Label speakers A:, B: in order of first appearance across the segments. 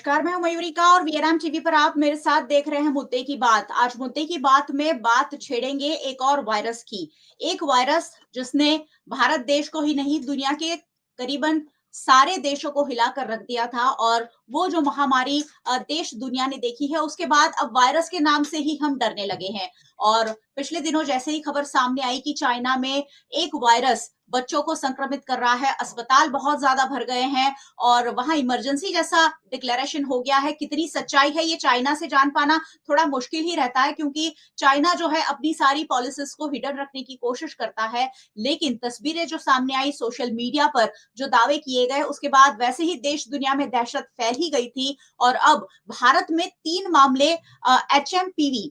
A: नमस्कार, मैं हूं मयूरिका और वीएनएम टीवी पर आप मेरे साथ देख रहे हैं मुद्दे की बात। आज मुद्दे की बात में बात छेड़ेंगे एक और वायरस की। एक वायरस जिसने भारत देश को ही नहीं, दुनिया के करीबन सारे देशों को हिलाकर रख दिया था और वो जो महामारी देश दुनिया ने देखी है, उसके बाद अब वायरस के नाम से ही हम डरने लगे हैं। और पिछले दिनों जैसे ही खबर सामने आई कि चाइना में एक वायरस बच्चों को संक्रमित कर रहा है, अस्पताल बहुत ज्यादा भर गए हैं और वहां इमरजेंसी जैसा डिक्लेरेशन हो गया है। कितनी सच्चाई है ये चाइना से जान पाना थोड़ा मुश्किल ही रहता है, क्योंकि चाइना जो है अपनी सारी पॉलिसीज को हिडन रखने की कोशिश करता है। लेकिन तस्वीरें जो सामने आई सोशल मीडिया पर, जो दावे किए गए, उसके बाद वैसे ही देश दुनिया में दहशत फैल ही गई थी। और अब भारत में 3 मामले एचएमपीवी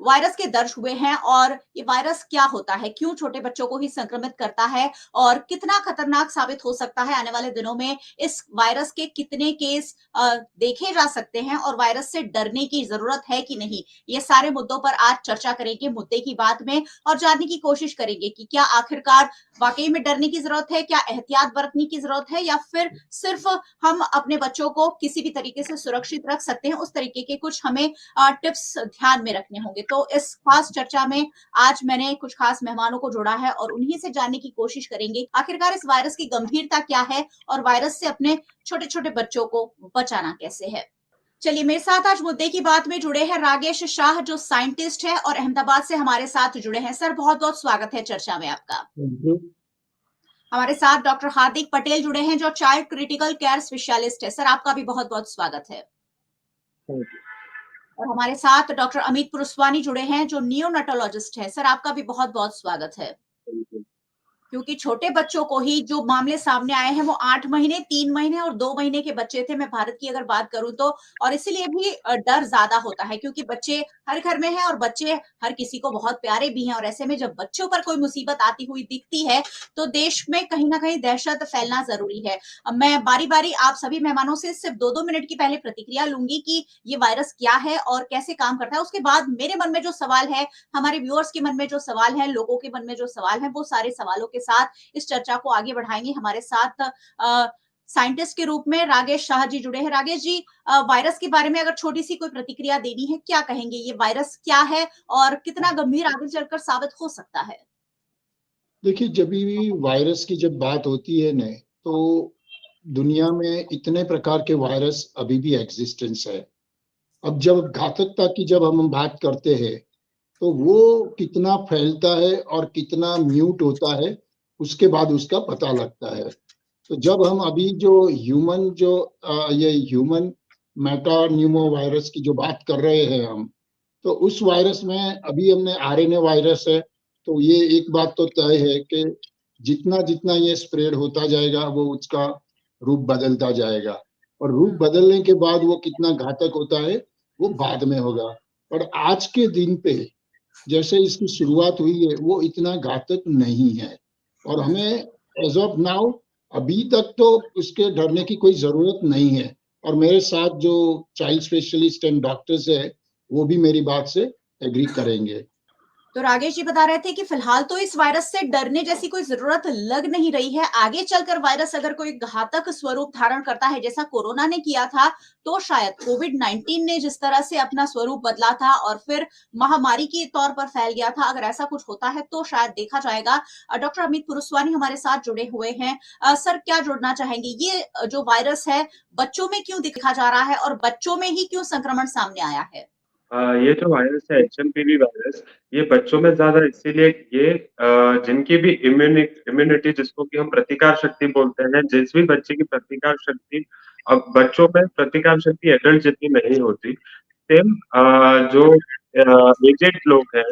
A: वायरस के दर्ज हुए हैं। और ये वायरस क्या होता है, क्यों छोटे बच्चों को ही संक्रमित करता है और कितना खतरनाक साबित हो सकता है आने वाले दिनों में, इस वायरस के कितने केस देखे जा सकते हैं और वायरस से डरने की जरूरत है कि नहीं, ये सारे मुद्दों पर आज चर्चा करेंगे मुद्दे की बात में और जानने की कोशिश करेंगे कि क्या आखिरकार वाकई में डरने की जरूरत है, क्या एहतियात बरतने की जरूरत है, या फिर सिर्फ हम अपने बच्चों को किसी भी तरीके से सुरक्षित रख सकते हैं। उस तरीके के कुछ हमें टिप्स ध्यान में रखने होंगे। तो इस खास चर्चा में आज मैंने कुछ खास मेहमानों को जोड़ा है और उन्हीं से जानने की कोशिश करेंगे आखिरकार इस वायरस की गंभीरता क्या है और वायरस से अपने छोटे छोटे बच्चों को बचाना कैसे है। चलिए, मेरे साथ आज मुद्दे की बात में जुड़े हैं रागेश शाह, जो साइंटिस्ट है और अहमदाबाद से हमारे साथ जुड़े हैं। सर, बहुत बहुत स्वागत है चर्चा में आपका। हमारे साथ डॉक्टर हार्दिक पटेल जुड़े हैं, जो चाइल्ड क्रिटिकल केयर स्पेशलिस्ट है। सर, आपका भी बहुत बहुत स्वागत है। और हमारे साथ डॉक्टर अमित पुरुस्वानी जुड़े हैं, जो नियोनेटोलॉजिस्ट है। सर, आपका भी बहुत बहुत स्वागत है। क्योंकि छोटे बच्चों को ही जो मामले सामने आए हैं वो 8 महीने, 3 महीने और 2 महीने के बच्चे थे, मैं भारत की अगर बात करूं तो। और इसीलिए भी डर ज्यादा होता है, क्योंकि बच्चे हर घर में हैं और बच्चे हर किसी को बहुत प्यारे भी हैं। और ऐसे में जब बच्चों पर कोई मुसीबत आती हुई दिखती है तो देश में कहीं ना कहीं दहशत फैलना जरूरी है। अब मैं बारी बारी आप सभी मेहमानों से सिर्फ 2-2 मिनट की पहले प्रतिक्रिया लूंगी कि ये वायरस क्या है और कैसे काम करता है। उसके बाद मेरे मन में जो सवाल है, हमारे व्यूअर्स के मन में जो सवाल है, लोगों के मन में जो सवाल है, वो सारे सवालों के साथ इस चर्चा को आगे बढ़ाएंगे। हमारे साथ साइंटिस्ट के रूप में रागेश शाह जी जुड़े हैं। रागेश जी, वायरस के बारे में अगर छोटी सी कोई प्रतिक्रिया देनी है, क्या कहेंगे? ये वायरस क्या है और कितना गंभीर आगे चलकर साबित हो सकता है?
B: देखिए, जब भी वायरस की जब बात होती है न, तो दुनिया में इतने प्रकार के वायरस अभी भी एग्जिस्टेंस है। अब जब घातकता की जब हम बात करते हैं, तो वो कितना फैलता है और कितना म्यूट होता है, उसके बाद उसका पता लगता है। तो जब हम अभी जो ये ह्यूमन मेटान्यूमो वायरस की जो बात कर रहे हैं हम, तो उस वायरस में अभी हमने आरएनए वायरस है। तो ये एक बात तो तय है कि जितना जितना ये स्प्रेड होता जाएगा, वो उसका रूप बदलता जाएगा और रूप बदलने के बाद वो कितना घातक होता है, वो बाद में होगा। और आज के दिन पे जैसे इसकी शुरुआत हुई है, वो इतना घातक नहीं है और हमें एज ऑफ नाउ अभी तक तो इसके डरने की कोई जरूरत नहीं है। और मेरे साथ जो चाइल्ड स्पेशलिस्ट एंड डॉक्टर्स है, वो भी मेरी बात से एग्री करेंगे।
A: तो रागेश जी बता रहे थे कि फिलहाल तो इस वायरस से डरने जैसी कोई जरूरत लग नहीं रही है। आगे चलकर वायरस अगर कोई घातक स्वरूप धारण करता है, जैसा कोरोना ने किया था, तो शायद कोविड-19 ने जिस तरह से अपना स्वरूप बदला था और फिर महामारी के तौर पर फैल गया था, अगर ऐसा कुछ होता है तो शायद देखा जाएगा। डॉक्टर अमित पुरुस्वानी हमारे साथ जुड़े हुए हैं। सर, क्या जोड़ना चाहेंगे? ये जो वायरस है, बच्चों में क्यों दिखा जा रहा है और बच्चों में ही क्यों संक्रमण सामने आया है?
C: ये जो वायरस है एचएमपीवी वायरस, ये बच्चों में ज़्यादा इसीलिए ये जिनकी भी इम्यूनिटी जिसको कि हम प्रतिकार शक्ति बोलते हैं, जिस भी बच्चे की प्रतिकार शक्ति अब बच्चों में प्रतिकार शक्ति एडल्ट जितनी नहीं होती, सेम जो एजेड लोग हैं,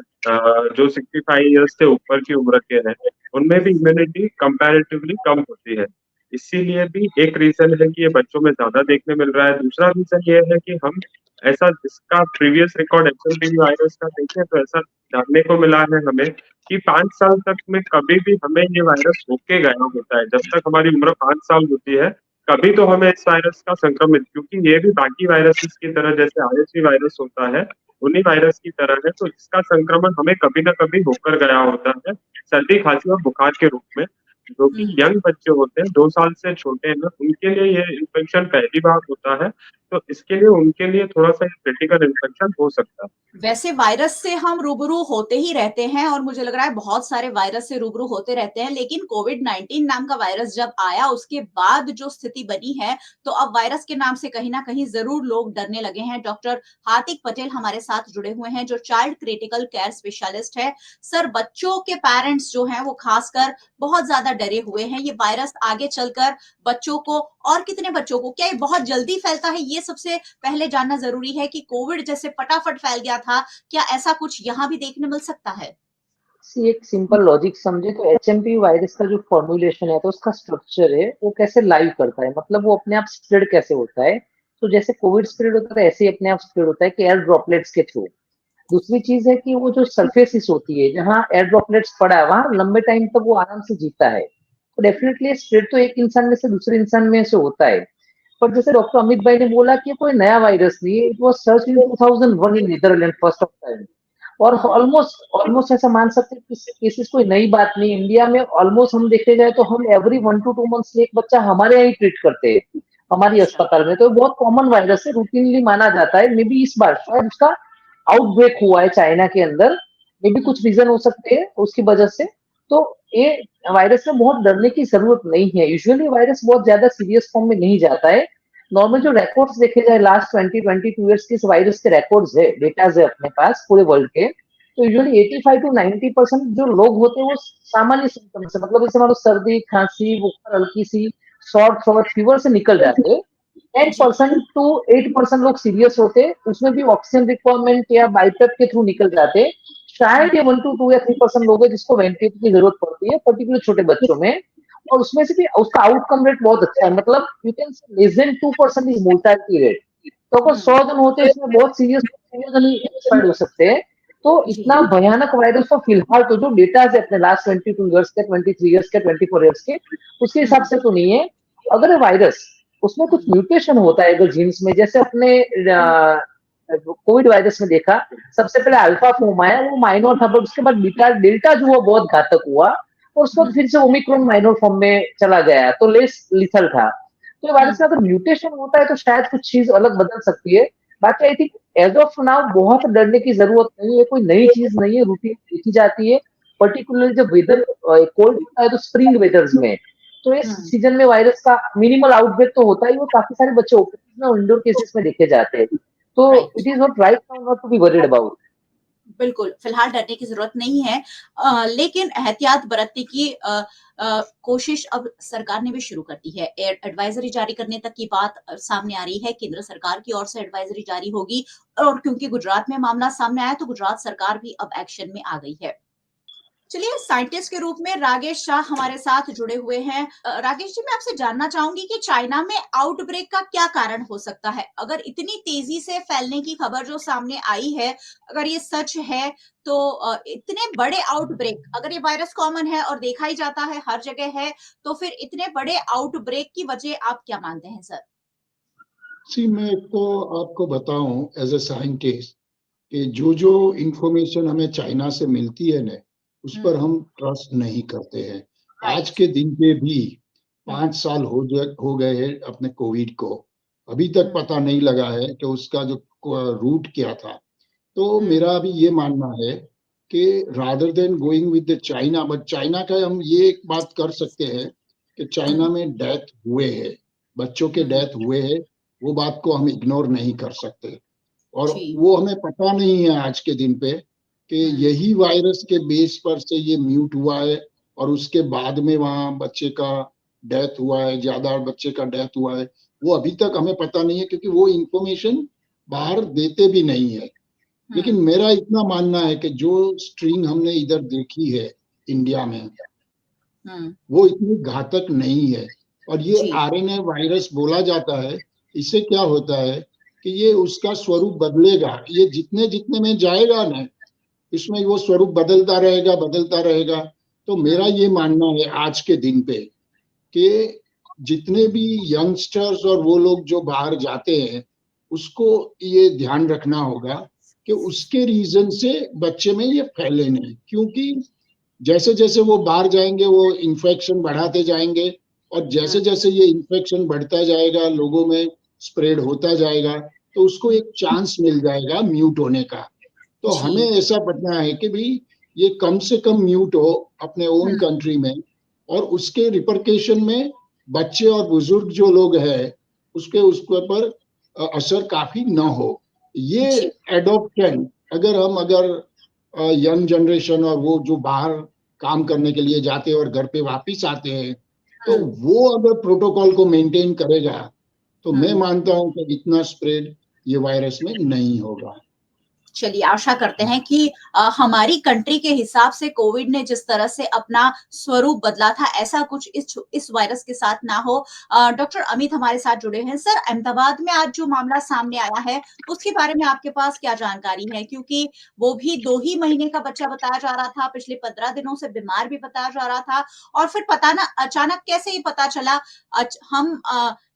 C: जो 65 इयर्स से ऊपर की उम्र के हैं, उनमें भी इम्यूनिटी कंपैरेटिवली कम होती है। इसीलिए भी एक रीज़न है कि ये बच्चों में ज़्यादा देखने मिल रहा है। दूसरा रीज़न ये है कि हम ऐसा इसका प्रीवियस रिकॉर्ड एचएमपीवी वायरस का देखें तो ऐसा जानने को मिला है हमें कि 5 साल तक में कभी भी हमें ये वायरस होके गया होता है। जब तक हमारी उम्र 5 साल होती है, कभी तो हमें इस वायरस का संक्रमित, क्योंकि ये भी बाकी वायरसेस की तरह जैसे आरएसवी वायरस होता है, उन्हीं वायरस की तरह है, तो इसका संक्रमण हमें कभी ना कभी होकर गया होता है, सर्दी, खांसी और बुखार के रूप में। जो कि यंग बच्चे होते हैं, 2 साल से छोटे हैं ना, उनके लिए ये इन्फेक्शन पहली बार होता है, तो इसके लिए उनके लिए थोड़ा-सा क्रिटिकल इन्फेक्शन हो सकता है।
A: वैसे वायरस से हम रूबरू होते ही रहते हैं और मुझे लग रहा है बहुत सारे वायरस से रूबरू होते रहते हैं, लेकिन कोविड-19 नाम का वायरस जब आया उसके बाद जो स्थिति बनी है, तो अब वायरस के नाम से कहीं न कहीं ज़रूर लोग डरने लगे हैं। डॉक्टर हार्दिक पटेल हमारे साथ जुड़े हुए हैं, जो चाइल्ड क्रिटिकल केयर स्पेशलिस्ट है। सर, बच्चों के पेरेंट्स जो हैं वो खासकर बहुत ज़्यादा डरे हुए हैं। ये वायरस आगे चलकर बच्चों को और कितने बच्चों को, क्या ये बहुत जल्दी फैलता है? ये सबसे पहले जानना ज़रूरी है कि कोविड जैसे फटाफट फैल गया था, क्या ऐसा कुछ यहाँ भी देखने मिल सकता है?
D: सी एक सिंपल लॉजिक समझे तो एचएमपी वायरस का जो फॉर्मुलेशन है तो उसका स्ट्रक्चर है वो कैसे लाइव करता है, मतलब वो अपने आप स्प्रेड कैसे होता है। तो जैसे कोविड स्प्रेड होता है ऐसे ही अपने आप स्प्रेड होता है कि एयर ड्रॉपलेट्स के थ्रू। दूसरी चीज है कि वो जो सरफेसिस होती है जहाँ एयर ड्रॉपलेट्स पड़ा है वहां लंबे टाइम तक वो आराम से जीता है, तो डेफिनेटली स्प्रेड तो एक इंसान में से दूसरे इंसान में से होता है। पर जैसे डॉक्टर अमित भाई ने बोला कि ये कोई नया वायरस नहीं है, it was search in 2001 in Netherlands first of time. और
A: हाँ,
D: ऑलमोस्ट ऑलमोस्ट ऐसा मान सकते हैं कि केसेस कोई नई बात नहीं है। इंडिया में ऑलमोस्ट हम देखे जाए तो हम एवरी 1 to 2 मंथ्स एक बच्चा हमारे यहाँ ही ट्रीट करते हैं हमारी
A: अच्छा।
D: अस्पताल में, तो बहुत कॉमन वायरस है, रूटीनली माना जाता है। मे बी इस बार शायद उसका आउटब्रेक हुआ है चाइना के अंदर, मे बी कुछ
A: हुँ,
D: रीजन हो सकते हैं उसकी वजह से। तो ये वायरस में बहुत डरने की जरूरत नहीं है, यूजुअली वायरस बहुत ज्यादा सीरियस फॉर्म में नहीं जाता है। नॉर्मल जो
A: हुँ,
D: रिकॉर्ड्स देखे जाए लास्ट 20-22 ईयर्स के इस वायरस के रिकॉर्ड्स है, डेटाज है अपने पास पूरे वर्ल्ड के, तो
A: हुँ,
D: यूजुअली 85 to 90% जो लोग होते हैं वो सामान्य सिम्टम्स है, मतलब जैसे मान लो सर्दी खांसी बुखार हल्की सी शॉर्ट थ्रोट फीवर से निकल जाते हैं। टेन
A: जी,
D: परसेंट टू 8% लोग सीरियस होते हैं, उसमें भी ऑक्सीजन रिक्वायरमेंट या बाइपेप के थ्रू निकल जाते हैं।
A: हुँ,
D: शायद ये 1 to 2 या 3% लोग हैं जिसको वेंटिलेटर की जरूरत पड़ती है, पर्टिकुलर छोटे बच्चों में। और उसमें से भी उसका आउटकम रेट बहुत अच्छा है, मतलब you can say less than 2% is mortality rate. तो अगर
A: हुँ,
D: 100 जन होते हैं इसमें बहुत सीरियस जन ही एक्सपायर हो सकते हैं। तो
A: जी,
D: इतना भयानक वायरस तो फिलहाल तो जो डेटा है अपने लास्ट 22 ईयर्स के 23 ईयर्स के 24 ईयर्स के उसके हिसाब
A: हुँ,
D: से तो नहीं है। अगर वायरस उसमें कुछ
A: हुँ,
D: म्यूटेशन होता है अगर जीन्स में, जैसे अपने कोविड वायरस में देखा, सबसे पहले अल्फा फॉर्म आया वो माइनर था, बट उसके बाद बीटा डेल्टा जो हुआ बहुत घातक हुआ, और उसके बाद
A: हुँ,
D: फिर से ओमिक्रॉन माइनर फॉर्म में चला गया तो लेस लिथल था। तो
A: हुँ,
D: वायरस में अगर म्यूटेशन होता है तो शायद कुछ चीज अलग बदल सकती है। बाकी I think as of now बहुत डरने की जरूरत नहीं है, कोई नई चीज नहीं है, रूटीन देखी जाती है। पर्टिकुलरली जब वेदर कोल्ड होता है तो स्प्रिंग वेदर्स में, तो इस
A: हुँ,
D: सीजन में वायरस का मिनिमल आउटब्रेक तो होता ही, वो काफी सारे बच्चे ओपन में और इंडोर केसेस में देखे जाते हैं। तो
A: right.
D: It is not right now not to be worried about.
A: बिल्कुल, फिलहाल डरने की ज़रूरत नहीं है। लेकिन एहतियात बरतने की कोशिश अब सरकार ने भी शुरू कर दी है। एडवाइज़री जारी करने तक की बात सामने आ रही है। केंद्र सरकार की ओर से एडवाइज़री जारी होगी और क्योंकि गुजरात में मामला सामने आया, तो गुजरात सरकार भी अब एक्शन में आ गई है। चलिए, साइंटिस्ट के रूप में राकेश शाह हमारे साथ जुड़े हुए हैं। राकेश जी, मैं आपसे जानना चाहूंगी कि चाइना में आउटब्रेक का क्या कारण हो सकता है? अगर इतनी तेजी से फैलने की खबर जो सामने आई है, अगर ये सच है, तो इतने बड़े आउटब्रेक, अगर ये वायरस कॉमन है और देखा ही जाता है, हर जगह है, तो फिर इतने बड़े आउटब्रेक की वजह आप क्या मानते हैं, सर?
B: सी मैं तो आपको बताऊं एज ए साइंटिस्ट कि जो इंफॉर्मेशन हमें चाइना से मिलती है ना, उस पर
A: हम्म,
B: हम ट्रस्ट नहीं करते हैं। आज
A: राइट।
B: के दिन पे भी
A: हम्म,
B: 5 साल हो गए हैं अपने कोविड को, अभी तक
A: हम्म,
B: पता नहीं लगा है कि उसका जो रूट क्या था। तो
A: हम्म,
B: मेरा अभी ये मानना है कि rather than going with the China, but China का हम ये एक बात कर सकते हैं कि चाइना
A: हम्म,
B: में डेथ हुए हैं, बच्चों के
A: हम्म,
B: डेथ हुए हैं, वो बात को हम इग्नोर नहीं कर सकते। और
A: जी,
B: वो हमें पता नहीं है आज के दिन पे कि
A: हम्म,
B: यही वायरस के बेस पर से ये म्यूट हुआ है और उसके बाद में वहाँ बच्चे का डेथ हुआ है, ज्यादा बच्चे का डेथ हुआ है, वो अभी तक हमें पता नहीं है क्योंकि वो इंफॉर्मेशन बाहर देते भी नहीं है। लेकिन
A: हम्म,
B: मेरा इतना मानना है कि जो स्ट्रिंग हमने इधर देखी है इंडिया में,
A: हम्म,
B: वो इतनी घातक नहीं है। और ये
A: जी,
B: आरएनए वायरस बोला जाता है, इससे क्या होता है कि ये उसका स्वरूप बदलेगा, ये जितने जितने में जाएगा ना, इसमें वो स्वरूप बदलता रहेगा, बदलता रहेगा। तो मेरा
A: हम्म,
B: ये मानना है आज के दिन पे कि जितने भी यंगस्टर्स और वो लोग जो बाहर जाते हैं, उसको ये ध्यान रखना होगा कि उसके रीजन से बच्चे में ये फैले नहीं, क्योंकि जैसे जैसे वो बाहर जाएंगे वो इन्फेक्शन बढ़ाते जाएंगे, और जैसे जैसे ये इन्फेक्शन बढ़ता जाएगा, लोगों में स्प्रेड होता जाएगा, तो उसको एक चांस मिल जाएगा म्यूट होने का। तो हमें
A: जी।
B: ऐसा पढ़ना है कि भाई ये कम से कम म्यूट हो अपने ओन कंट्री में, और उसके रिपरकेशन में बच्चे और बुजुर्ग जो लोग हैं उसके ऊपर असर काफी ना हो। ये
A: जी।
B: एडॉप्शन अगर यंग जनरेशन और वो जो बाहर काम करने के लिए जाते हैं और घर पे वापिस आते हैं, तो वो अगर प्रोटोकॉल को मेंटेन करेगा तो मैं मानता हूं कि इतना स्प्रेड ये वायरस में नहीं होगा।
A: चलिए आशा करते हैं कि हमारी कंट्री के हिसाब से कोविड ने जिस तरह से अपना स्वरूप बदला था, ऐसा कुछ इस वायरस के साथ ना हो। डॉक्टर अमित हमारे साथ जुड़े हैं। सर, अहमदाबाद में आज जो मामला सामने आया है, उसके बारे में आपके पास क्या जानकारी है? क्योंकि वो भी 2 ही महीने का बच्चा बताया जा रहा था, पिछले 15 दिनों से बीमार भी बताया जा रहा था, और फिर पता ना अचानक कैसे ही पता चला। हम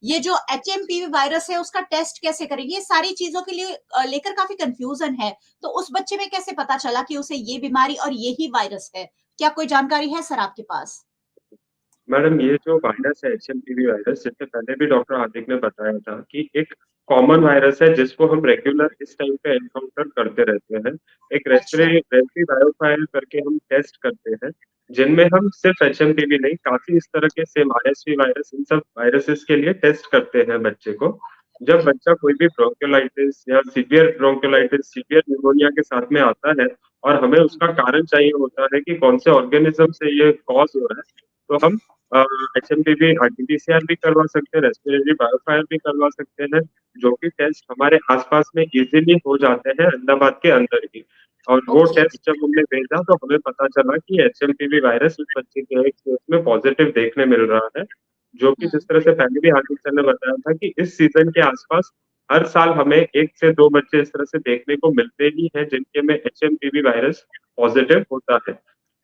A: ये जो एचएमपीवी वायरस है उसका टेस्ट कैसे करेंगे? ये सारी चीजों के लिए लेकर काफी कंफ्यूजन है। तो उस बच्चे में कैसे पता चला कि उसे ये बीमारी और ये ही वायरस है? क्या कोई जानकारी है सर आपके पास?
C: मैडम, ये जो वायरस है एचएमपीवी वायरस, जिससे पहले भी डॉक्टर हार्दिक ने बताया था कि एक कॉमन वायरस है जिसको हम रेगुलर इस टाइम पे एनकाउंटर करते रहते हैं। एक
A: अच्छा।
C: रेस्पिरेटरी बायोफायर करके हम टेस्ट करते हैं, जिनमें हम सिर्फ एचएमपीवी नहीं, काफी इस तरह के सेम आरएसवी वायरस, इन सब वायरसेस के लिए टेस्ट करते हैं बच्चे को। जब बच्चा कोई भी ब्रोंकियोलाइटिस या सीवियर ब्रोंकियोलाइटिस, सीवियर निमोनिया के साथ में आता है और हमें उसका कारण चाहिए होता है कि कौन से ऑर्गेनिज्म से ये कॉज हो रहा है, तो हम एचएमपीवी आरटीपीसीआर भी करवा सकते हैं, रेस्पिरेटरी बायोफायर भी करवा सकते हैं, जो कि टेस्ट हमारे आसपास में इजीली हो जाते हैं अहमदाबाद के अंदर ही। और वो
A: ओके।
C: टेस्ट जब हमने भेजा तो हमें पता चला कि एचएमपीवी वायरस उस बच्चे के एक केस में पॉजिटिव देखने मिल रहा है, जो कि जिस तरह से पहले भी हार्दिक सर ने बताया था कि इस सीजन के आसपास हर साल हमें 1 से 2 बच्चे इस तरह से देखने को मिलते ही हैं जिनके में एचएमपीवी वायरस पॉजिटिव होता है।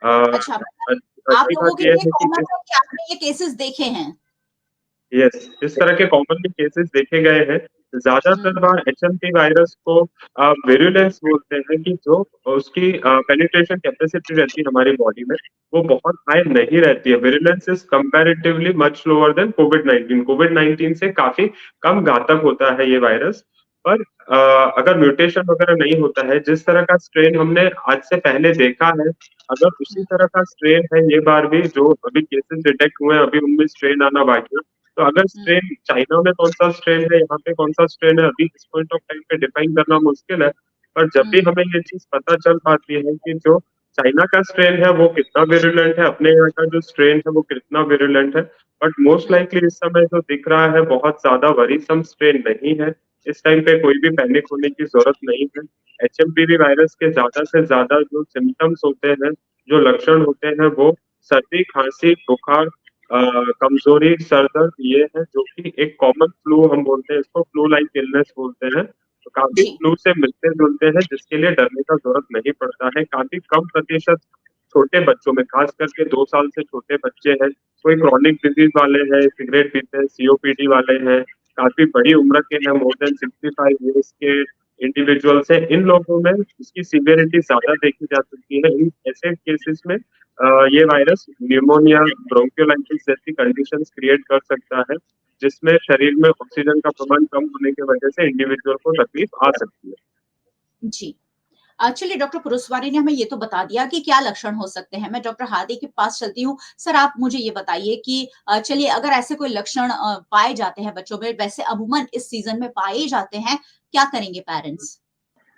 A: अच्छा,
C: अ,
A: आप
C: रही
A: लोगों
C: बात
A: के
C: ये
A: लिए
C: है कि
A: कॉमन
C: इस
A: है कि आपने ये केसेस देखे हैं?
C: यस, इस तरह के कॉमनली केसेस देखे गए हैं। ज़्यादातर बार एचएमपी वायरस को विरुलेंस बोलते हैं कि जो उसकी पेनिट्रेशन कैपेसिटी रहती है हमारी बॉडी में, वो बहुत हाई नहीं रहती है। Virulence is comparatively much lower than कोविड-19। कोविड-19 से काफ़ी कम घातक होता है ये वायरस। पर अगर म्यूटेशन वगैरह नहीं होता है, जिस तरह का स्ट्रेन हमने आज से पहले देखा है, अगर उसी तरह का स्ट्रेन है ये बार भी, जो अभी केसेस डिटेक्ट हुए हैं, अभी उनमें स्ट्रेन आना बाकी है। तो अगर स्ट्रेन चाइना में कौन-सा स्ट्रेन है, यहाँ पे कौन-सा स्ट्रेन है, अभी इस पॉइंट ऑफ टाइम पे डिफाइन करना मुश्किल है। पर जब भी हमें ये चीज़ पता चल पाती है कि जो चाइना का स्ट्रेन है वो कितना विरुलेंट है, अपने यहाँ का जो स्ट्रेन है वो कितना विरुलेंट है, बट मोस्ट लाइकली इस समय जो दिख रहा है बहुत ज़्यादा वरीसम स्ट्रेन नहीं है। इस टाइम पे कोई भी पैनिक होने की ज़रूरत नहीं है। एचएमपीवी वायरस के ज़्यादा से ज़्यादा जो सिम्पटम्स होते हैं, जो लक्षण होते हैं, वो सर्दी, खाँसी, बुखार, कमजोरी, सर दर्द, ये है जो कि एक कॉमन फ्लू हम बोलते हैं इसको, फ्लू लाइक इलनेस बोलते हैं। तो काफ़ी
A: जी।
C: फ्लू से मिलते-जुलते हैं, जिसके लिए डरने का ज़रूरत नहीं पड़ता है। काफ़ी कम प्रतिशत छोटे बच्चों में, खास करके 2 साल से छोटे बच्चे हैं, कोई क्रॉनिक डिजीज़ वाले हैं, सिगरेट पीते हैं, सीओपीडी वाले हैं, काफ़ी बड़ी उम्र के हैं, मोर देन 65 ईयर्स के इंडिविजुअल्स हैं, इन लोगों में इसकी सीवियरिटी ज़्यादा देखी जा सकती है। इन ऐसे केसेस में ये वायरस न्यूमोनिया, ब्रोंकियोलाइटिस जैसी कंडीशंस क्रिएट कर सकता है, जिसमें शरीर में ऑक्सीजन का प्रमाण कम होने की वजह से इंडिविजुअल को तकलीफ आ सकती है।
A: जी। चलिए, डॉक्टर पुरुषवानी ने हमें ये तो बता दिया कि क्या लक्षण हो सकते हैं। मैं डॉक्टर हार्दिक के पास चलती हूँ। सर, आप मुझे ये बताइए कि चलिए, अगर ऐसे कोई लक्षण पाए जाते हैं बच्चों में, वैसे अमूमन इस सीज़न में पाए ही जाते हैं, क्या करेंगे पेरेंट्स?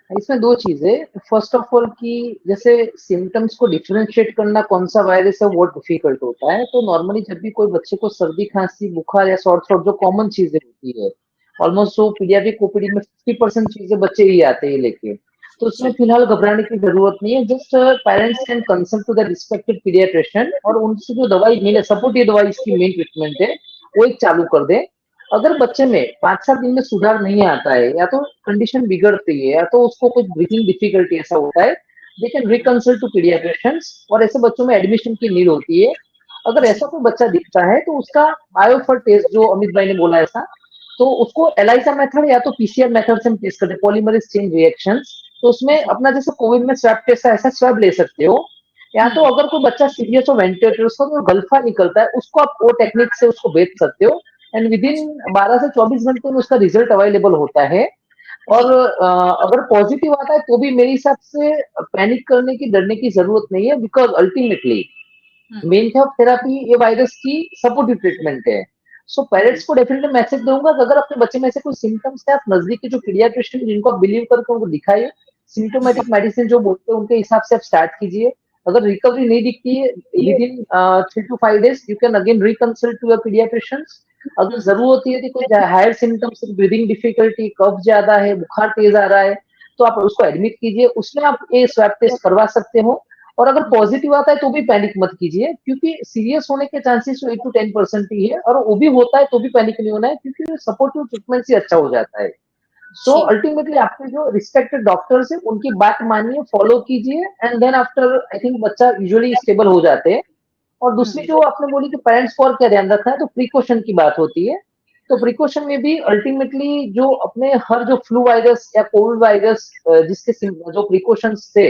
D: इसमें 2 चीजें, फर्स्ट ऑफ ऑल कि जैसे सिम्पटम्स को डिफरेंशिएट करना कौन सा वायरस है वो डिफिकल्ट होता है। तो नॉर्मली जब भी कोई बच्चे को सर्दी, खांसी, बुखार या सॉर थ्रोट जो कॉमन चीजें होती है, ऑलमोस्ट वो पीडियाट्रिक ओपीडी में 50% चीजें बच्चे ही आते हैं लेके। तो उसमें
A: जी।
D: फिलहाल घबराने की जरूरत नहीं है। Just parents can consult to the respective paediatrician और उनसे जो दवाई मिले, सपोर्टिव दवाई इसकी मेन ट्रीटमेंट है, वो एक चालू कर दें। अगर बच्चे में 5-7 दिन में सुधार नहीं आता है, या तो कंडीशन बिगड़ती है, या तो उसको कुछ ब्रीथिंग डिफिकल्टी ऐसा होता है, दे कैन रिकंसल्ट टू पीडियाट्रिशियंस और ऐसे बच्चों में एडमिशन की नीड होती है। अगर
A: जी।
D: ऐसा कोई बच्चा दिखता है तो उसका बायोफर टेस्ट जो अमित भाई ने बोला ऐसा, तो उसको एलाइसा मेथड या तो पीसीआर मेथड से हम टेस्ट करते हैं, पॉलीमरेज चेन रिएक्शंस। तो उसमें
A: जी।
D: अपना जैसे कोविड में स्वैब टेस्ट है, ऐसा स्वैब ले सकते हो। या तो अगर कोई बच्चा सीरियस हो वेंटिलेटर उसका तो गल्फा निकलता है, उसको आप वो टेक्निक से उसको बेच सकते हो एंड विद इन 12 से 24 घंटे में उसका रिजल्ट अवेलेबल होता है। और अगर पॉजिटिव आता है तो भी मेरे हिसाब से पैनिक करने की, डरने की जरूरत नहीं है, बिकॉज अल्टीमेटली मेन थेरेपी ये वायरस की सपोर्टिव ट्रीटमेंट है। सो पेरेंट्स को डेफिनेटली मैसेज दूंगा कि अगर अपने बच्चे में से कोई सिम्टम्स है, आप नजदीकी जो पीडियाट्रिशियन जिनको आप बिलीव करके उनको दिखाइए, सिम्टोमेटिक मेडिसिन जो बोलते हैं उनके हिसाब से आप स्टार्ट कीजिए। अगर रिकवरी नहीं दिखती है within 3 to 5 days you can again reconsult to your paediatrician. अगर जरूरत होती है कि कोई higher symptoms, breathing difficulty, cough ज्यादा है, बुखार तेज आ रहा है, तो आप उसको एडमिट कीजिए, उसमें आप ये स्वैब टेस्ट करवा सकते हो। और अगर पॉजिटिव आता है तो भी पैनिक मत कीजिए, क्योंकि सीरियस होने के चांसेस 8 to 10% ही है, और वो भी होता है तो भी पैनिक नहीं होना है, क्योंकि सपोर्टिव ट्रीटमेंट से अच्छा हो जाता है। सो अल्टीमेटली आपके जो रिस्पेक्टेड डॉक्टर्स है उनकी बात मानिए, फॉलो कीजिए and then after I think बच्चा यूजुअली स्टेबल हो जाते हैं। और दूसरी जो आपने बोली कि पेरेंट्स को और क्या ध्यान रखना है, तो प्रिकॉशन की बात होती है। तो प्रिकॉशन में भी अल्टीमेटली जो अपने हर जो फ्लू वायरस या कोविड वायरस जिसके जो प्रिकॉशंस थे,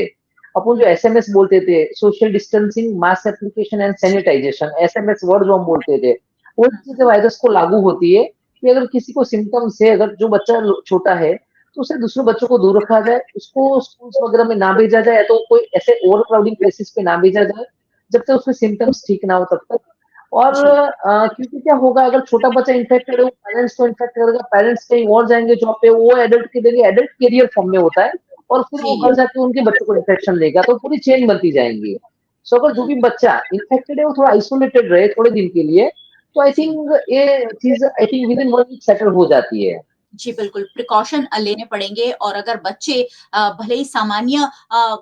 D: अपन जो एसएमएस बोलते थे, social distancing, mask application and sanitization, SMS word जो हम बोलते थे, वो चीजें वायरस को लागू होती है कि अगर किसी को सिम्टम्स है, अगर जो बच्चा छोटा है तो उसे दूसरे बच्चों को दूर रखा जाए, उसको स्कूल्स वगैरह में ना भेजा जाए, या तो कोई ऐसे ओवर क्राउडिंग प्लेसेस पे ना भेजा जाए जब तक उसके सिम्टम्स ठीक ना हो तब तक। और क्योंकि क्या होगा, अगर छोटा बच्चा इन्फेक्टेड है, पेरेंट्स को इन्फेक्ट करेगा, पेरेंट्स कहीं और जाएंगे जॉब पे, वो एडल्ट के देंगे, एडल्ट कैरियर फॉर्म में होता है, और फिर वो घर जाके उनके बच्चों को इन्फेक्शन देगा, तो पूरी चेन बनती जाएंगी। सो अगर जो भी बच्चा इन्फेक्टेड है वो थोड़ा आइसोलेटेड रहे थोड़े दिन के लिए, तो आई थिंक ये चीज I think within 1 week settle हो जाती है।
A: जी बिल्कुल, प्रिकॉशन लेने पड़ेंगे। और अगर बच्चे भले ही सामान्य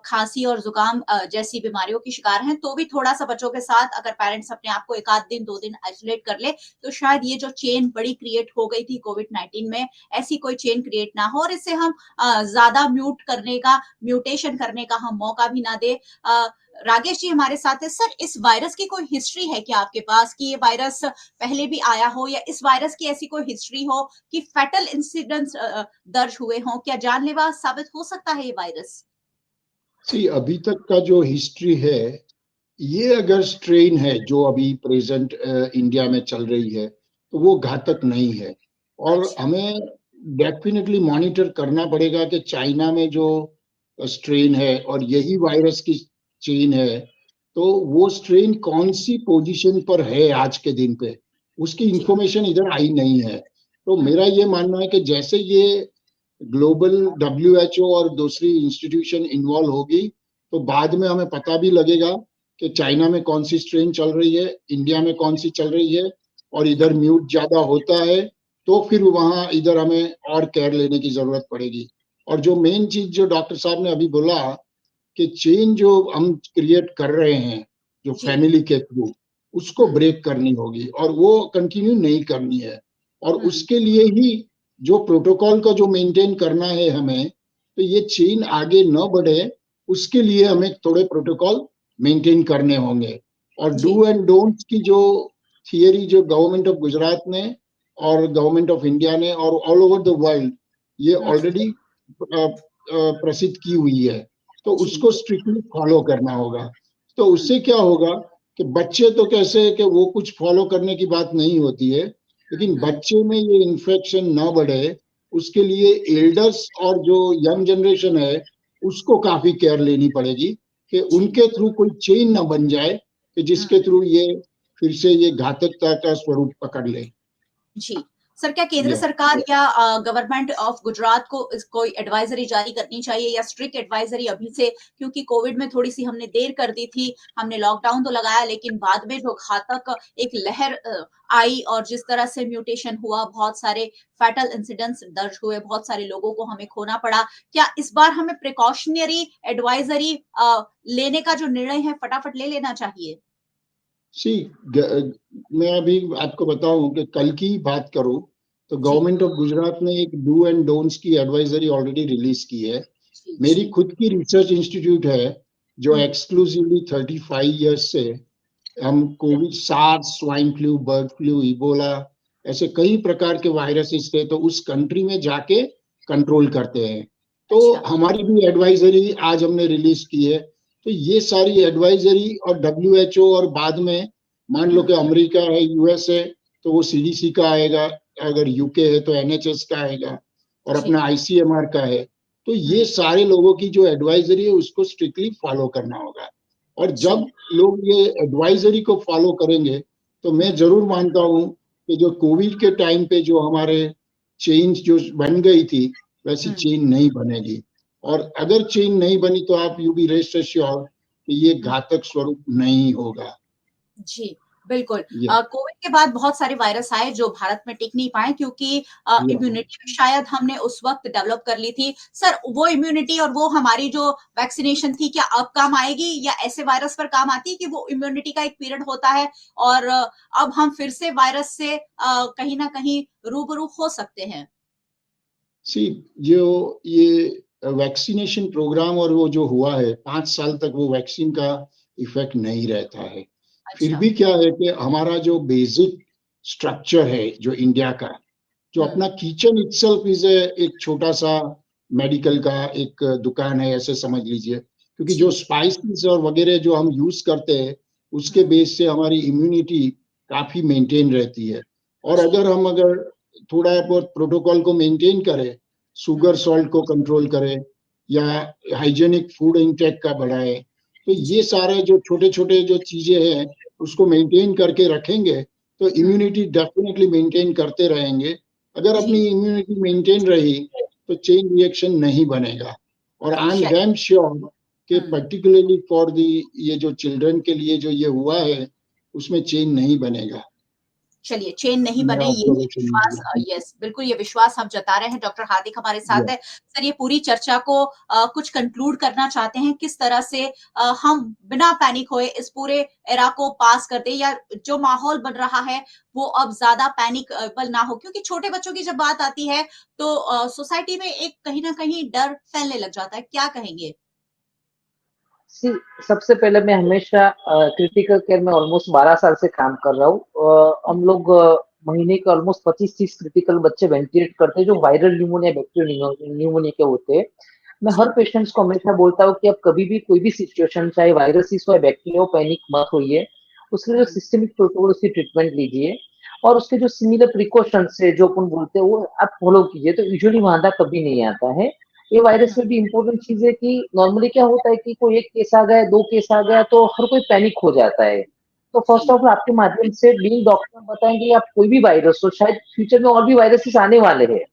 A: खांसी और जुकाम जैसी बीमारियों की शिकार हैं, तो भी थोड़ा-सा बच्चों के साथ अगर पेरेंट्स अपने आप को 1 आध दिन, 2 दिन आइसोलेट कर ले, तो शायद ये जो चेन बड़ी क्रिएट हो गई थी कोविड-19 में, ऐसी कोई चेन क्रिएट ना हो और इससे हम ज़्यादा म्यूटेशन करने का हम मौका भी ना दें। राकेश जी हमारे साथ है। सर, इस वायरस की कोई हिस्ट्री है क्या आपके पास कि ये वायरस पहले भी आया हो, या इस वायरस की ऐसी कोई हिस्ट्री हो कि फैटल इंसिडेंट्स दर्ज हुए हों? क्या जानलेवा साबित हो सकता है ये वायरस?
B: अभी तक का जो हिस्ट्री है, ये अगर स्ट्रेन है जो अभी प्रेजेंट इंडिया में चल रही है, तो वो घातक नहीं है। और
A: अच्छा।
B: हमें डेफिनेटली मॉनिटर करना पड़ेगा कि चाइना में जो स्ट्रेन है और यही वायरस की चेन है, तो वो स्ट्रेन कौन सी पोजीशन पर है आज के दिन पे, उसकी इंफॉर्मेशन इधर आई नहीं है। तो मेरा ये मानना है कि जैसे ये ग्लोबल WHO और दूसरी इंस्टीट्यूशन इन्वॉल्व होगी, तो बाद में हमें पता भी लगेगा कि चाइना में कौन सी स्ट्रेन चल रही है, इंडिया में कौन सी चल रही है, और इधर म्यूट ज्यादा होता है तो फिर वहां इधर हमें और केयर लेने की जरूरत पड़ेगी। और जो मेन चीज जो डॉक्टर साहब ने अभी बोला कि चेन जो हम क्रिएट कर रहे हैं जो फैमिली के थ्रू, उसको ब्रेक करनी होगी और वो कंटिन्यू नहीं करनी है। और उसके लिए ही जो प्रोटोकॉल का जो मेंटेन करना है हमें, तो ये चेन आगे न बढ़े, उसके लिए हमें थोड़े प्रोटोकॉल मेंटेन करने होंगे। और डू एंड डोंट्स की जो थियरी जो गवर्नमेंट ऑफ गुजरात ने और गवर्नमेंट ऑफ इंडिया ने और ऑल ओवर द वर्ल्ड ये ऑलरेडी प्रसिद्ध की हुई है, तो उसको स्ट्रिक्टली फॉलो करना होगा। तो उससे क्या होगा कि बच्चे तो कैसे कि वो कुछ फॉलो करने की बात नहीं होती है, लेकिन बच्चे में ये इन्फेक्शन ना बढ़े, उसके लिए एल्डर्स और जो यंग जनरेशन है उसको काफी केयर लेनी पड़ेगी कि उनके थ्रू कोई चेन ना बन जाए कि जिसके थ्रू ये फिर से ये घातकता का स्वरूप पकड़ ले।
A: जी। सर, क्या केंद्र सरकार या गवर्नमेंट ऑफ गुजरात को कोई एडवाइजरी जारी करनी चाहिए या स्ट्रिक्ट एडवाइजरी अभी से, क्योंकि कोविड में थोड़ी-सी हमने देर कर दी थी, हमने लॉकडाउन तो लगाया, लेकिन बाद में जो घातक एक लहर आई और जिस तरह से म्यूटेशन हुआ, बहुत सारे फैटल इंसिडेंट्स दर्ज हुए, बहुत सारे लोगों को हमें खोना पड़ा। क्या इस बार हमें प्रिकॉशनरी एडवाइजरी लेने का जो निर्णय है फटाफट ले लेना चाहिए?
B: मैं अभी आपको बताऊं कि कल की बात करूं तो गवर्नमेंट ऑफ गुजरात ने एक डू एंड डोंट्स की एडवाइजरी ऑलरेडी रिलीज की है। मेरी खुद की रिसर्च इंस्टीट्यूट है जो एक्सक्लूसिवली 35 इयर्स से हम Covid, SARS, swine flu, bird flu, Ebola, ऐसे कई प्रकार के वायरसेस थे, तो उस कंट्री में जाके कंट्रोल करते हैं। तो हमारी भी एडवाइजरी आज हमने रिलीज की है। तो तो ये सारी एडवाइजरी और WHO और बाद में मान लो कि अमेरिका है, यूएस है, तो वो CDC का आएगा, अगर यूके है तो NHS का आएगा, और
A: जी।
B: अपना ICMR का है। तो ये सारे लोगों की जो एडवाइजरी है उसको स्ट्रिक्टली फॉलो करना होगा। और जब लोग ये एडवाइजरी को फॉलो करेंगे तो मैं जरूर मानता हूँ कि जो कोविड के टाइम पे जो हमारे चेन जो बन गई थी वैसी चेन नहीं बनेगी। और अगर चेन नहीं बनी तो आप यू बी रेस्ट एश्योर्ड कि ये घातक स्वरूप नहीं होगा।
A: जी, बिल्कुल।
B: ये
A: कोविड के बाद बहुत सारे वायरस आए जो भारत में टिक नहीं पाए क्योंकि इम्यूनिटी भी शायद हमने उस वक़्त डेवलप कर ली थी। सर, वो इम्यूनिटी और वो हमारी जो वैक्सीनेशन थी, क्या अब काम आएगी या ऐसे वायरस पर काम आती है कि वो इम्यूनिटी का एक पीरियड होता है और अब हम फिर से वायरस से कहीं न कहीं रूबरू हो सकते हैं?
B: सी जो ये वैक्सीनेशन प्रोग्राम और वो जो हुआ है 5 साल तक वो वैक्सीन का इफेक्ट नहीं रहता है। फिर
A: अच्छा।
B: भी क्या है कि हमारा जो बेसिक स्ट्रक्चर है जो इंडिया का, जो अपना किचन इटसेल्फ इज एक छोटा-सा मेडिकल का एक दुकान है, ऐसे समझ लीजिए। क्योंकि जो
A: जी।
B: स्पाइसेस और वगैरह जो हम यूज़ करते हैं, उसके बेस से हमारी इम्यूनिटी काफ़ी मेंटेन रहती है। और
A: जी।
B: अगर थोड़ा बहुत प्रोटोकॉल को मेंटेन करें, शुगर सॉल्ट को कंट्रोल करें या हाइजीनिक फूड इंटेक का बढ़ाएँ, तो ये
A: जी।
B: सारे जो छोटे-छोटे जो चीज़ें हैं, उसको मेंटेन करके रखेंगे, तो इम्यूनिटी डेफिनिटली मेंटेन करते रहेंगे। अगर
A: जी।
B: अपनी इम्यूनिटी मेंटेन रही, तो चेन रिएक्शन नहीं बनेगा। और आई एम
A: श
B: डैम श्योर कि
A: हुँ।
B: पर्टिकुलरली फॉर द ये जो चिल्ड्रन के लिए जो ये हुआ है, उसमें चेन नहीं बनेगा।
A: चलिए, चेन नहीं बने
B: मेरा
A: यही
B: ऑब्जर्वेशन
A: विश्वास
B: ये है।
A: यस, बिल्कुल ये विश्वास हम जता रहे हैं। डॉक्टर हार्दिक हमारे साथ
B: या
A: है। सर, ये पूरी चर्चा को कुछ कंक्लूड करना चाहते हैं, किस तरह से हम बिना पैनिक होए इस पूरे एरा को पास कर दें या जो माहौल बन रहा है, वो अब ज़्यादा पैनिकेबल ना हो? क्योंकि छोटे बच्चों की जब बात आती है, तो सोसाइटी में एक कहीं न कहीं डर फैलने लग जाता है। क्या कहेंगे?
D: सी सबसे पहले मैं हमेशा क्रिटिकल केयर में ऑलमोस्ट 12 साल से काम कर रहा हूँ। हम लोग महीने के ऑलमोस्ट 25-30 क्रिटिकल बच्चे वेंटिलेट करते हैं जो वायरल न्यूमोनिया, बैक्टीरियल न्यूमोनिया के होते हैं। मैं हर
A: जी।
D: पेशेंट्स को हमेशा बोलता हूँ कि आप कभी भी कोई भी सिचुएशन चाहे वायरसेस हो या बैक्टीरिया हो, पैनिक मत होइए। उसके लिए जो
A: हुँ।
D: सिस्टेमिक प्रोटोकॉल उसकी ट्रीटमेंट लीजिए और उसके जो सिमिलर प्रिकॉशंस है जो अपन बोलते हैं वो आप फॉलो कीजिए तो यूजुअली वादा कभी नहीं आता है। ये वायरस में भी इम्पोर्टेंट चीज़ है कि नॉर्मली क्या होता है कि कोई 1 केस आ गया, 2 केस आ गया तो हर कोई पैनिक हो जाता है। तो फर्स्ट
A: जी।
D: ऑफ ऑल आपके माध्यम से बीइंग डॉक्टर बताएँगे आप कोई भी वायरस हो शायद फ्यूचर में और भी वायरसेस आने वाले हैं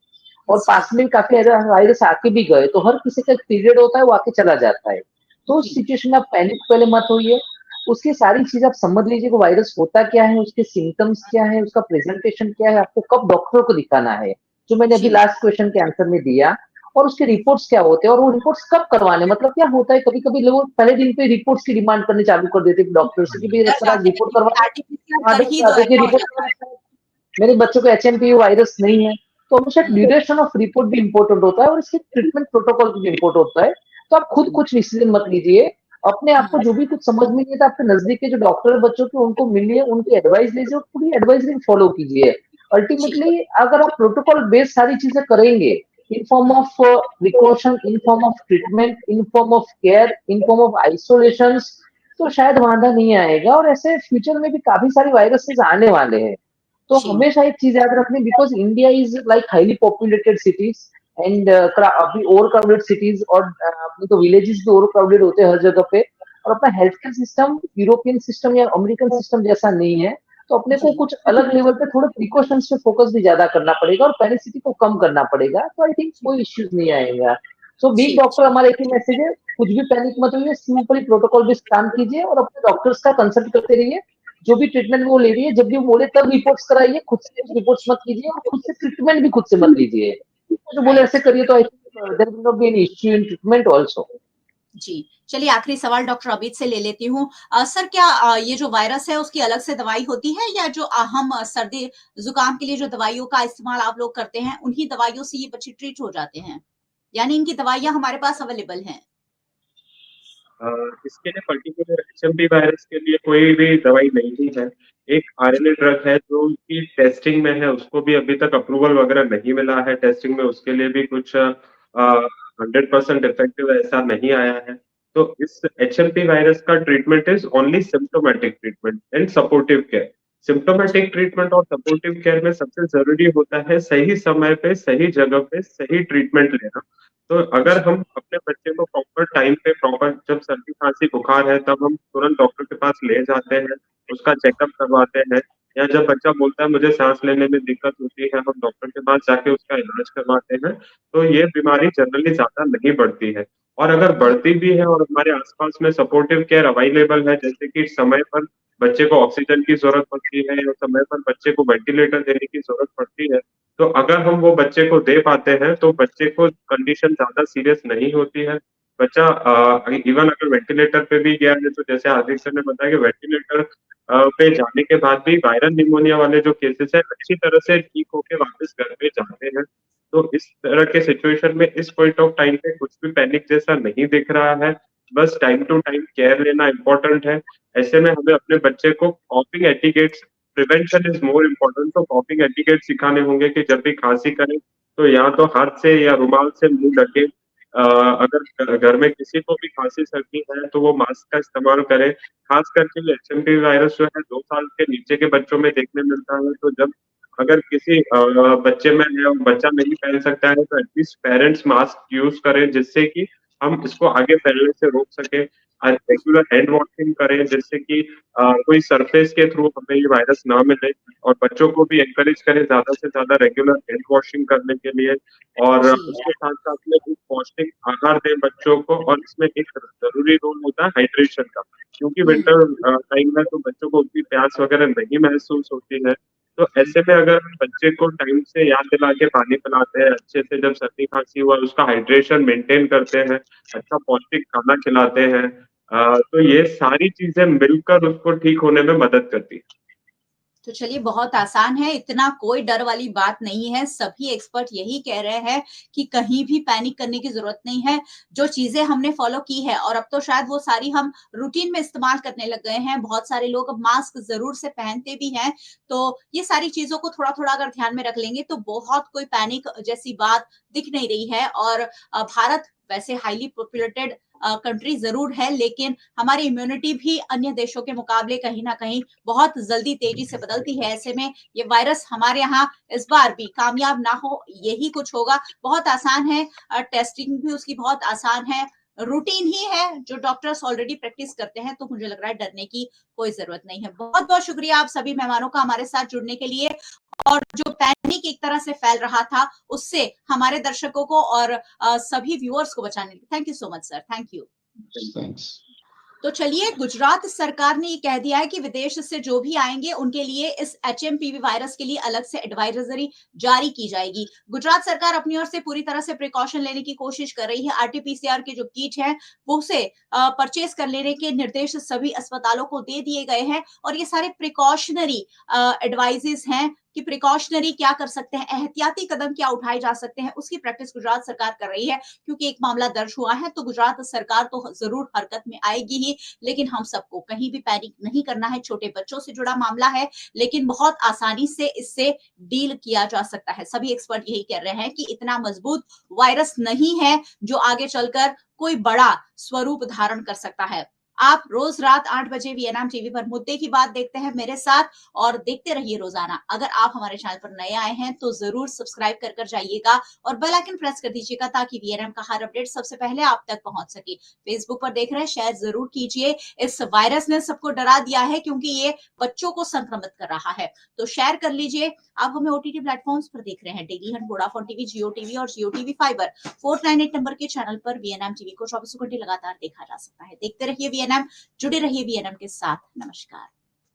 D: और
A: जी।
D: पास में काफ़ी ऐसा वायरस आके भी गए, तो हर किसी का एक पीरियड होता है वो आके चला जाता है। तो उस
A: जी।
D: सिचुएशन में आप पैनिक पहले मत होइए, उसकी सारी चीज़ आप समझ लीजिए कि वायरस होता क्या है, उसके सिम्पटम्स क्या है, उसका प्रेज़ेंटेशन क्या है, आपको कब डॉक्टर को दिखाना है, जो मैंने अभी
A: जी।
D: लास्ट क्वेश्चन के आंसर में दिया और उसके रिपोर्ट्स क्या होते हैं और वो रिपोर्ट्स कब करवाने मतलब क्या होता है कभी-कभी लोग पहले दिन पे रिपोर्ट्स की डिमांड करनी चालू कर देते हैं डॉक्टर से कि भई
A: डर
D: सर आज
A: जाते हैं
D: रिपोर्ट
A: कि
D: करवाना
A: आर्टिफिशियल
D: है,
A: कर
D: डर
A: ही दो,
D: जाते हैं कि
A: ऐसा हो
D: रिपोर्ट
A: जाता है।
D: मेरे बच्चों को एचएमपीवी वायरस नहीं है, तो हमेशा
A: हुँ।
D: ड्यूरेशन ऑफ रिपोर्ट भी इम्पोर्टेंट होता है और इसके ट्रीटमेंट प्रोटोकॉल भी इम्पोर्टेंट होता है। तो आप खुद
A: हुँ।
D: कुछ डिसीजन मत लीजिए, अपने आप को
A: हुँ।
D: जो भी कुछ समझ में नहीं आता आपके नज़दीक के जो डॉक्टर है बच्चों के उनको मिलिए, उनकी एडवाइस लीजिए और पूरी एडवाइस फॉलो कीजिए।
A: जी।
D: अल्टीमेटली अगर आप प्रोटोकॉल बेस्ड सारी चीज़ें करेंगे, इन फॉर्म
A: हुँ।
D: Of precaution, in form of treatment, in form of care, in form of isolations तो शायद वाँधा नहीं आएगा और ऐसे फ्यूचर में भी काफ़ी सारी वायरसेस आने वाले हैं। तो
A: जी।
D: हमेशा एक चीज़ याद रखनी because India is like highly populated cities and अभी ओवर क्राउडेड सिटीज़ और अपने तो विलेजेस भी ओवर क्राउडेड होते हैं हर जगह पे और अपना health care system European system या अमेरिकन सिस्टम जैसा नहीं है। तो अपने को
A: जी।
D: कुछ अलग लेवल पे थोड़े प्रिकॉशंस पे फोकस भी ज़्यादा करना पड़ेगा और पैनिसिटी को कम करना पड़ेगा। तो आई थिंक
A: जी।
D: कोई इश्यूज़ नहीं आएगा। सो बीइंग
A: जी।
D: डॉक्टर हमारा एक ही मैसेज है, कुछ भी पैनिक मत होइए, सिंपली प्रोटोकॉल बेस्ड काम कीजिए और अपने डॉक्टर्स का कंसल्ट करते रहिए। जो भी ट्रीटमेंट वो ले रही है, जब भी वो बोले तब रिपोर्ट्स कराइए, खुद से रिपोर्ट्स मत कीजिए और खुद से ट्रीटमेंट भी खुद से मत लीजिए। तो जो बोले
A: राइट।
D: ऐसे करिए तो I think there will not be any issue in treatment also.
A: जी। चलिए आखिरी सवाल डॉक्टर अबीद से ले लेती हूँ। सर, क्या ये जो वायरस है उसकी अलग से दवाई होती है या जो हम सर्दी जुकाम के लिए जो दवाइयों का इस्तेमाल आप लोग करते हैं, उन्हीं दवाइयों से ये बच्चे ट्रीट हो जाते हैं? यानी इनकी दवाइयाँ हमारे पास अवेलेबल हैं?
C: अ, इसके लिए पर्टिकुलर एचएमपी वायरस के लिए कोई भी दवाई नहीं है। एक आरएनए ड्रग है जो कि टेस्टिंग में है, उसको भी अभी तक अप्रूवल वगैरह नहीं मिला है टेस्टिंग में, उसके लिए भी कुछ 100% इफेक्टिव ऐसा नहीं आया है। तो इस HMP वायरस का treatment is only symptomatic treatment and supportive care. Symptomatic treatment और सपोर्टिव केयर में सबसे जरूरी होता है सही समय पे, सही जगह पे, सही ट्रीटमेंट लेना। तो अगर हम अपने बच्चे को प्रॉपर टाइम पे, प्रॉपर जब सर्दी खांसी बुखार है तब हम तुरंत डॉक्टर के पास ले जाते हैं, उसका चेकअप करवाते हैं, या जब बच्चा बोलता है मुझे सांस लेने में दिक्कत होती है, हम डॉक्टर के पास जाके उसका इलाज करवाते हैं, तो ये बीमारी जनरली ज्यादा नहीं बढ़ती है। और अगर बढ़ती भी है और हमारे आसपास में सपोर्टिव केयर अवेलेबल है, जैसे कि समय पर बच्चे को ऑक्सीजन की जरूरत पड़ती है या समय पर बच्चे को वेंटिलेटर देने की जरूरत पड़ती है, तो अगर हम वो बच्चे को दे पाते हैं तो बच्चे को कंडीशन ज्यादा सीरियस नहीं होती है। बच्चा इवन अगर वेंटिलेटर पे भी गया है, तो जैसे हार्दिक सर ने बताया कि वेंटिलेटर पे जाने के बाद भी वायरल निमोनिया वाले जो केसेस है अच्छी तरह से ठीक होके वापस घर पे जाते हैं। तो इस तरह के सिचुएशन में इस पॉइंट ऑफ टाइम पे कुछ भी पैनिक जैसा नहीं दिख रहा है, बस टाइम टू टाइम केयर लेना इम्पोर्टेंट है। ऐसे में हमें अपने बच्चे को कॉपिंग etiquettes, prevention is more important, तो कॉपिंग एटिकेट सिखाने होंगे कि जब भी खांसी करें तो या तो हाथ से या रुमाल से मुंह ढके, अगर घर में किसी को भी खांसी सर्दी है तो वो मास्क का इस्तेमाल करें। खास करके HMP वायरस जो है 2 साल के नीचे के बच्चों में देखने मिलता है, तो जब अगर किसी बच्चे में है और बच्चा नहीं पहन सकता है तो एटलीस्ट पेरेंट्स मास्क यूज करें, जिससे कि हम इसको आगे फैलने से रोक सके। रेगुलर हैंड वॉशिंग करें, जिससे कि कोई सरफेस के थ्रू हमें ये वायरस ना मिले, और बच्चों को भी एनकरेज करें ज्यादा से ज्यादा रेगुलर हैंड वॉशिंग करने के लिए, और
A: जी
C: उसके साथ साथ में एक पौष्टिक आहार दें बच्चों को। और इसमें एक जरूरी रोल होता है हाइड्रेशन का, क्योंकि विंटर टाइम है तो बच्चों को उतनी प्यास वगैरह नहीं महसूस होती है। तो ऐसे में अगर हम बच्चे को टाइम से याद दिला के पानी पिलाते हैं, अच्छे से जब सर्दी खांसी हुआ उसका हाइड्रेशन मेंटेन करते हैं, अच्छा पौष्टिक खाना खिलाते हैं, तो ये सारी चीजें मिलकर उसको ठीक होने में मदद करती है।
A: तो चलिए, बहुत आसान है, इतना कोई डर वाली बात नहीं है। सभी एक्सपर्ट यही कह रहे हैं कि कहीं भी पैनिक करने की जरूरत नहीं है। जो चीजें हमने फॉलो की है और अब तो शायद वो सारी हम रूटीन में इस्तेमाल करने लग गए हैं। बहुत सारे लोग अब मास्क जरूर से पहनते भी हैं। तो ये सारी चीजों को थोड़ा थोड़ा अगर ध्यान में रख लेंगे तो बहुत कोई पैनिक जैसी बात दिख नहीं रही है। और भारत वैसे हाईली पॉपुलेटेड कंट्री जरूर है, लेकिन हमारी इम्यूनिटी भी अन्य देशों के मुकाबले कहीं ना कहीं बहुत जल्दी तेजी से बदलती है। ऐसे में ये वायरस हमारे यहाँ इस बार भी कामयाब ना हो, यही कुछ होगा। बहुत आसान है, टेस्टिंग भी उसकी बहुत आसान है, रूटीन ही है जो डॉक्टर्स ऑलरेडी प्रैक्टिस करते हैं। तो मुझे लग रहा है डरने की कोई जरूरत नहीं है। बहुत बहुत शुक्रिया आप सभी मेहमानों का हमारे साथ जुड़ने के लिए। और जो पैनिक एक तरह से फैल रहा था उससे हमारे दर्शकों को और सभी व्यूअर्स को बचाने के लिए thank you so much sir. Thank you.
B: Thanks.
A: तो चलिए, गुजरात सरकार ने ये कह दिया है कि विदेश से जो भी आएंगे उनके लिए इस HMPV वायरस के लिए अलग से एडवाइजरी जारी की जाएगी। गुजरात सरकार अपनी ओर से पूरी तरह से प्रिकॉशन लेने की कोशिश कर रही है। RT-PCR के जो किट है वो उसे परचेज कर लेने के निर्देश सभी अस्पतालों को दे दिए गए हैं। और ये सारे प्रिकॉशनरी एडवाइजेस हैं कि प्रिकॉशनरी क्या कर सकते हैं, एहतियाती कदम क्या उठाए जा सकते हैं, उसकी प्रैक्टिस गुजरात सरकार कर रही है। क्योंकि एक मामला दर्ज हुआ है तो गुजरात सरकार तो जरूर हरकत में आएगी ही, लेकिन हम सबको कहीं भी पैनिक नहीं करना है। छोटे बच्चों से जुड़ा मामला है, लेकिन बहुत आसानी से इससे डील किया जा सकता है। सभी एक्सपर्ट यही कह रहे हैं कि इतना मजबूत वायरस नहीं है जो आगे चलकर कोई बड़ा स्वरूप धारण कर सकता है। आप रोज रात 8 बजे वीएनएम टीवी पर मुद्दे की बात देखते हैं मेरे साथ, और देखते रहिए रोजाना। अगर आप हमारे चैनल पर नए आए हैं तो जरूर सब्सक्राइब कर जाइएगा और बेल आइकन प्रेस कर दीजिएगा ताकि वीएनएम का हर अपडेट सबसे पहले आप तक पहुंच सके। फेसबुक पर देख रहे हैं, शेयर जरूर कीजिए। इस वायरस ने सबको डरा दिया है क्योंकि ये बच्चों को संक्रमित कर रहा है, तो शेयर कर लीजिए। आप हमें OTT प्लेटफॉर्म्स पर देख रहे हैं, डेली हंट, वोडाफोन टीवी, जियो टीवी और जियो टीवी फाइबर। 498 नंबर के चैनल पर वीएनएम टीवी को 24 घंटे लगातार देखा जा सकता है। देखते रहिए वीएनएम, जुड़े रहिए वीएनएम के साथ। नमस्कार।